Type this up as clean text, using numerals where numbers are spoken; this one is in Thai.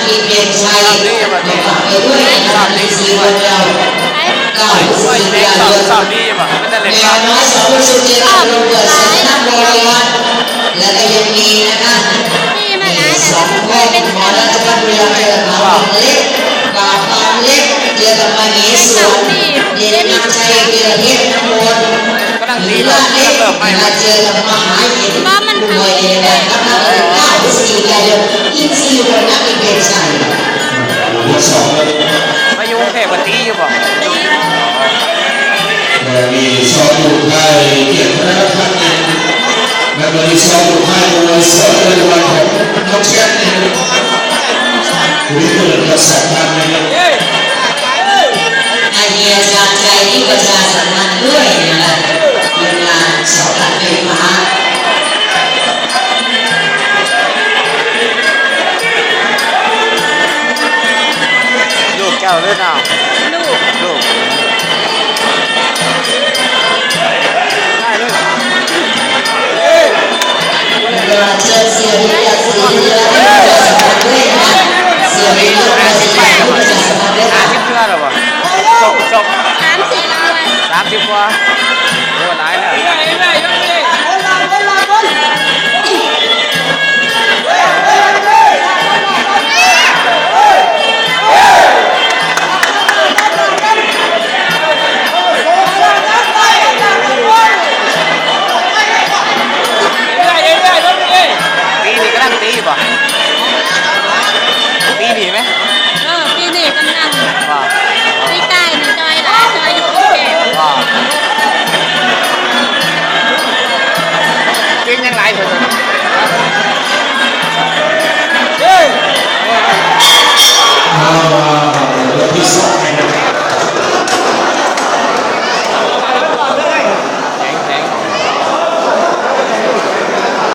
กินเย็นชัยฝากไปด้วยนะครับ4 คนเรา9 พฤศจิกายนแมวน้อย2 พฤศจิกายนเกิดสัญชาติบริวารและก็ยังมีนะคะ2 คนหมอรัชพัฒน์บุรีเกิดมาเล็กกาบางเล็กเกิดมาเหสวนเด่นนำชัยเกิดเทพนโมนมีลาเล็กมาเจอกับมหาหินด้วยนะครับ9 พฤศจิกายนอินซีวันนักเรียนชัยมาอยู่เทพวันนี้อยู่ป่ะมีชอบดูไทยเกียรติพระราชทานและบริษัทดูไทยโดยเสริมในวันของน้องแชทนี่คุยเปิดกระแสทางในไอเดียชาใจที่ประชาสัมพันธ์ด้วยนะครับเป็นงานเสาหลักไฟฟ้าลูกแก้วด้วยนะ